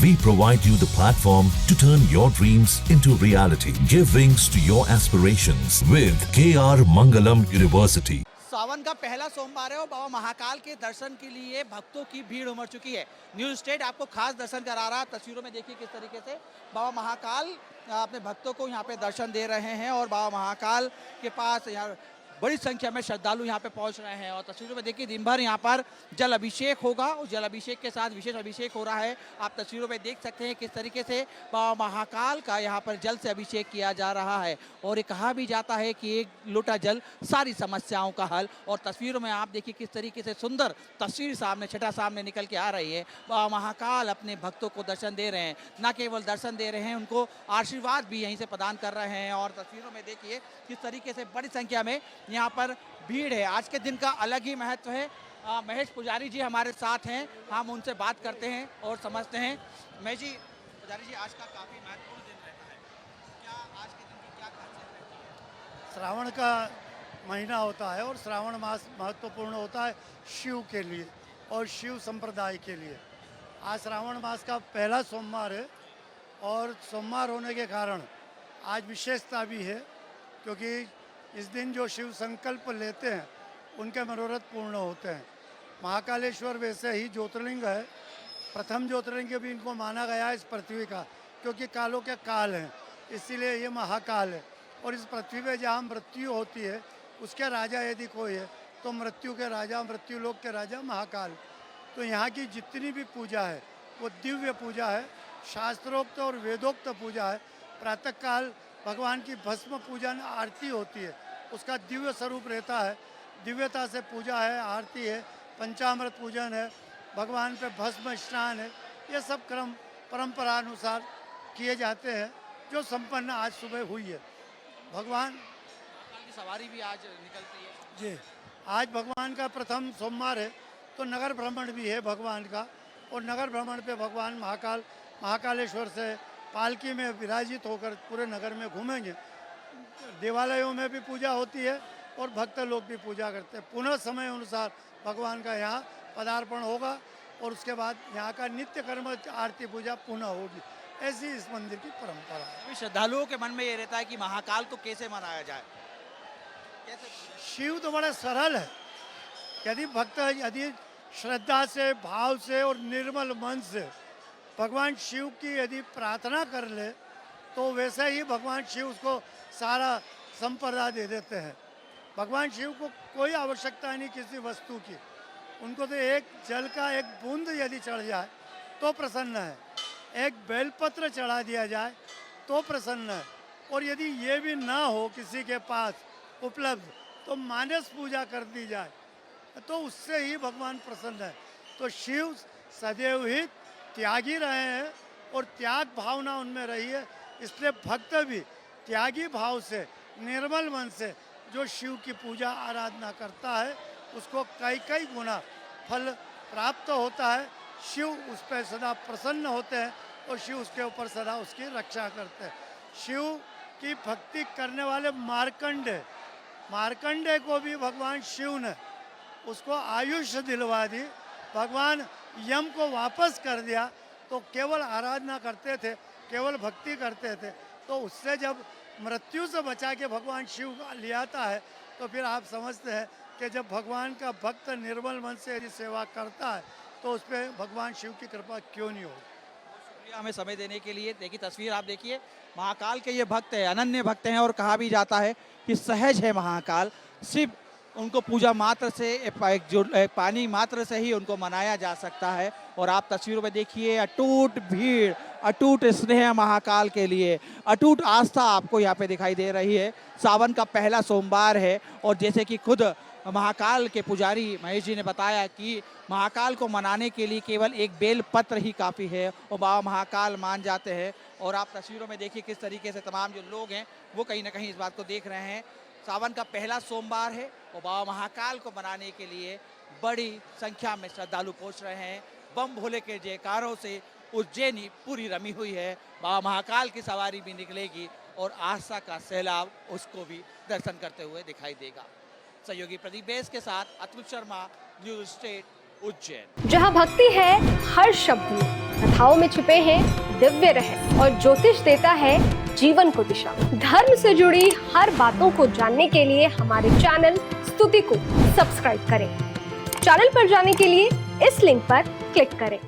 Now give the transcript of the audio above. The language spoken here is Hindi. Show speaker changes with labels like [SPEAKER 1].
[SPEAKER 1] We provide you the platform to turn your dreams into reality. Give wings to your aspirations with KR Mangalam University.
[SPEAKER 2] सावन का पहला सोमवार है और बाबा महाकाल के दर्शन के लिए भक्तों की भीड़ उमड़ चुकी है। न्यूज़ स्टेट आपको खास दर्शन करा रहा है। तस्वीरों में देखिए किस तरीके से बाबा महाकाल अपने भक्तों को यहाँ पे दर्शन दे रहे हैं और बाबा महाकाल के पास यहाँ बड़ी संख्या में श्रद्धालु यहाँ पे पहुँच रहे हैं। और तस्वीरों में देखिए दिन भर यहाँ पर जल अभिषेक होगा और जल अभिषेक के साथ विशेष अभिषेक हो रहा है। आप तस्वीरों में देख सकते हैं किस तरीके से बाबा महाकाल का यहाँ पर जल से अभिषेक किया जा रहा है। और ये कहा भी जाता है कि एक लोटा जल सारी समस्याओं का हल। और तस्वीरों में आप देखिए किस तरीके से सुंदर तस्वीर सामने छटा सामने निकल के आ रही है। बाबा महाकाल अपने भक्तों को दर्शन दे रहे हैं, न केवल दर्शन दे रहे हैं, उनको आशीर्वाद भी यहीं से प्रदान कर रहे हैं। और तस्वीरों में देखिए किस तरीके से बड़ी संख्या में यहाँ पर भीड़ है। आज के दिन का अलग ही महत्व है। महेश पुजारी जी हमारे साथ हैं, हम उनसे बात करते हैं और समझते हैं। महेश जी, पुजारी जी, आज का काफ़ी महत्वपूर्ण दिन रहता है, क्या आज के दिन की क्या खासियत रहती है?
[SPEAKER 3] श्रावण का महीना होता है और श्रावण मास महत्वपूर्ण होता है शिव के लिए और शिव संप्रदाय के लिए। आज श्रावण मास का पहला सोमवार है और सोमवार होने के कारण आज विशेषता भी है, क्योंकि इस दिन जो शिव संकल्प लेते हैं उनके मनोरथ पूर्ण होते हैं। महाकालेश्वर वैसे ही ज्योतिर्लिंग है, प्रथम ज्योतिर्लिंग भी इनको माना गया है इस पृथ्वी का, क्योंकि कालों के काल हैं, इसीलिए ये महाकाल है। और इस पृथ्वी पे जहाँ मृत्यु होती है उसके राजा यदि कोई है तो मृत्यु के राजा, मृत्यु लोक के राजा महाकाल। तो यहाँ की जितनी भी पूजा है वो दिव्य पूजा है, शास्त्रोक्त और वेदोक्त पूजा है। प्रातःकाल भगवान की भस्म पूजन आरती होती है, उसका दिव्य स्वरूप रहता है, दिव्यता से पूजा है, आरती है, पंचामृत पूजन है, भगवान पे भस्म स्नान है। ये सब क्रम परंपरा अनुसार किए जाते हैं, जो संपन्न आज सुबह हुई है। भगवान
[SPEAKER 2] की सवारी भी आज निकलती है
[SPEAKER 3] जी, आज भगवान का प्रथम सोमवार है तो नगर भ्रमण भी है भगवान का। और नगर भ्रमण पे भगवान महाकालेश्वर से पालकी में विराजित होकर पूरे नगर में घूमेंगे। देवालयों में भी पूजा होती है और भक्त लोग भी पूजा करते हैं। पुनः समय अनुसार भगवान का यहाँ पदार्पण होगा और उसके बाद यहाँ का नित्य कर्म आरती पूजा पुनः होगी। ऐसी इस मंदिर की परंपरा है।
[SPEAKER 2] अभी श्रद्धालुओं के मन में ये रहता है कि महाकाल को कैसे मनाया जाए, कैसे?
[SPEAKER 3] शिव तो बड़ा सरल है। यदि श्रद्धा से, भाव से और निर्मल मन से भगवान शिव की यदि प्रार्थना कर ले तो वैसे ही भगवान शिव उसको सारा संपदा दे देते हैं। भगवान शिव को कोई आवश्यकता नहीं किसी वस्तु की, उनको तो एक जल का एक बूंद यदि चढ़ जाए तो प्रसन्न है, एक बेलपत्र चढ़ा दिया जाए तो प्रसन्न है। और यदि ये भी ना हो किसी के पास उपलब्ध तो मानस पूजा कर दी जाए तो उससे ही भगवान प्रसन्न है। तो शिव सदैव ही त्यागी रहे हैं और त्याग भावना उनमें रही है, इसलिए भक्त भी त्यागी भाव से, निर्मल मन से जो शिव की पूजा आराधना करता है उसको कई कई गुना फल प्राप्त होता है। शिव उस पर सदा प्रसन्न होते हैं और शिव उसके ऊपर सदा उसकी रक्षा करते हैं। शिव की भक्ति करने वाले मार्कंडे को भी भगवान शिव ने उसको आयुष्य दिलवा दी, भगवान यम को वापस कर दिया। तो केवल आराधना करते थे, केवल भक्ति करते थे, तो उससे जब मृत्यु से बचा के भगवान शिव ले आता है तो फिर आप समझते हैं कि जब भगवान का भक्त निर्मल मन से यदि सेवा करता है तो उस पर भगवान शिव की कृपा क्यों नहीं होगी।
[SPEAKER 2] शुक्रिया हमें समय देने के लिए। देखिए तस्वीर आप देखिए, महाकाल के ये भक्त हैं, अनन्य भक्त हैं और कहा भी जाता है कि सहज है महाकाल। सिर्फ उनको पूजा मात्र से, एक पानी मात्र से ही उनको मनाया जा सकता है। और आप तस्वीरों में देखिए अटूट भीड़, अटूट स्नेह महाकाल के लिए, अटूट आस्था आपको यहाँ पे दिखाई दे रही है। सावन का पहला सोमवार है और जैसे कि खुद महाकाल के पुजारी महेश जी ने बताया कि महाकाल को मनाने के लिए केवल एक बेल पत्र ही काफ़ी है और बाबा महाकाल मान जाते हैं। और आप तस्वीरों में देखिए किस तरीके से तमाम जो लोग हैं वो कहीं ना कहीं इस बात को देख रहे हैं। सावन का पहला सोमवार है और बाबा महाकाल को मनाने के लिए बड़ी संख्या में श्रद्धालु पहुंच रहे हैं। बम भोले के जयकारों से उज्जैनी पूरी रमी हुई है। बाबा महाकाल की सवारी भी निकलेगी और आस्था का सैलाब उसको भी दर्शन करते हुए दिखाई देगा। सहयोगी प्रदीप बेस के साथ अतुल शर्मा, न्यूज़ स्टेट, उज्जैन।
[SPEAKER 4] जहाँ भक्ति है हर शब्द में, कथाओं में छुपे हैं दिव्य रहस्य और ज्योतिष देता है जीवन को दिशा। धर्म से जुड़ी हर बातों को जानने के लिए हमारे चैनल स्तुति को सब्सक्राइब करें। चैनल पर जाने के लिए इस लिंक पर क्लिक करें।